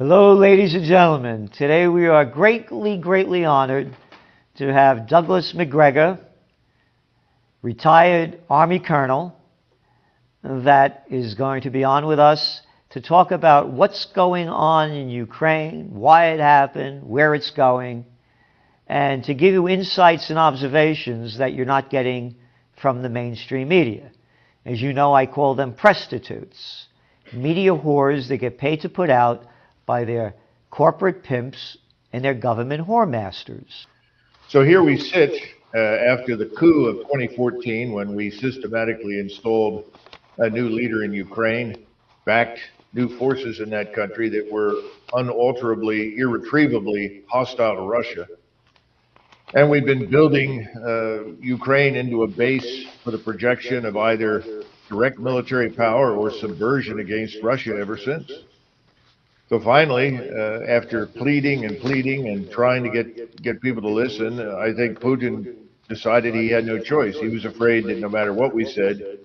Hello, ladies and gentlemen. Today we are greatly honored to have Douglase Macgregora, retired Army Colonel, that is going to be on with us to talk about what's going on in Ukraine, why it happened, where it's going, and to give you insights and observations that you're not getting from the mainstream media. As you know, I call them presstitutes, media whores that get paid to put out by their corporate pimps and their government whoremasters. So here we sit after the coup of 2014, when we systematically installed a new leader in Ukraine, backed new forces in that country that were unalterably, irretrievably hostile to Russia. And we've been building Ukraine into a base for the projection of either direct military power or subversion against Russia ever since. So finally, after pleading and trying to get people to listen, I think Putin decided he had no choice. He was afraid that no matter what we said,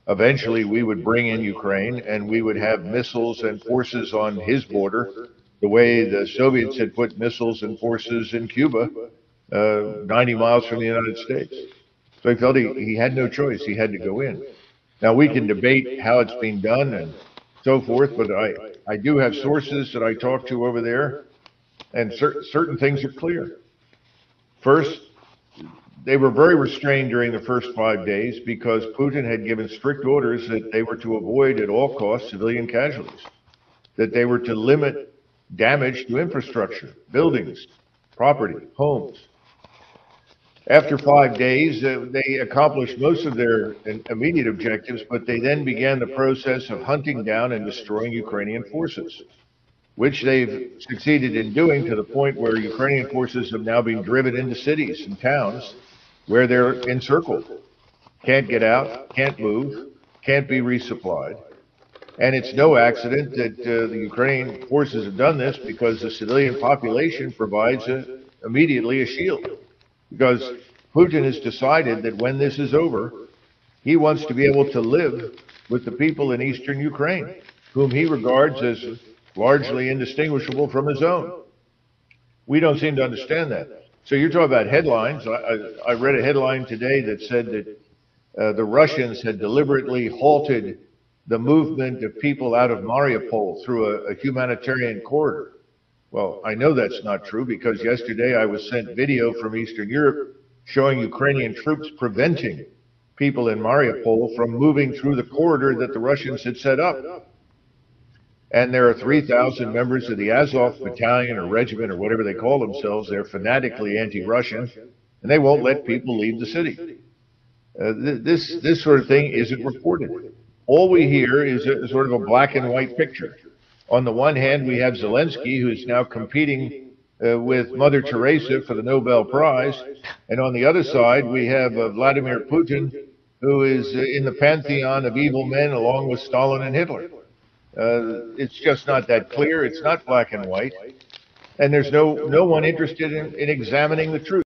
eventually we would bring in Ukraine and we would have missiles and forces on his border, the way the Soviets had put missiles and forces in Cuba, 90 miles from the United States. So he felt he had no choice. He had to go in. Now, we can debate how it's being done and so forth, but I do have sources that I talk to over there, and certain things are clear. First, they were very restrained during the first 5 days because Putin had given strict orders that they were to avoid at all costs civilian casualties, that they were to limit damage to infrastructure, buildings, property, homes. After 5 days, they accomplished most of their immediate objectives, but they then began the process of hunting down and destroying Ukrainian forces, which they've succeeded in doing to the point where Ukrainian forces have now been driven into cities and towns where they're encircled, can't get out, can't move, can't be resupplied. And it's no accident that the Ukrainian forces have done this, because the civilian population provides immediately a shield. Because Putin has decided that when this is over, he wants to be able to live with the people in eastern Ukraine, whom he regards as largely indistinguishable from his own. We don't seem to understand that. So you're talking about headlines. I read a headline today that said that the Russians had deliberately halted the movement of people out of Mariupol through a humanitarian corridor. Well, I know that's not true, because yesterday I was sent video from Eastern Europe showing Ukrainian troops preventing people in Mariupol from moving through the corridor that the Russians had set up. And there are 3,000 members of the Azov battalion or regiment or whatever they call themselves. They're fanatically anti-Russian, and they won't let people leave the city. This sort of thing isn't reported. All we hear is sort of a black and white picture. On the one hand, we have Zelensky, who's now competing with Mother Teresa for the Nobel Prize. And on the other side, we have Vladimir Putin, who is in the pantheon of evil men along with Stalin and Hitler. It's just not that clear. It's not black and white. And there's no one interested in examining the truth.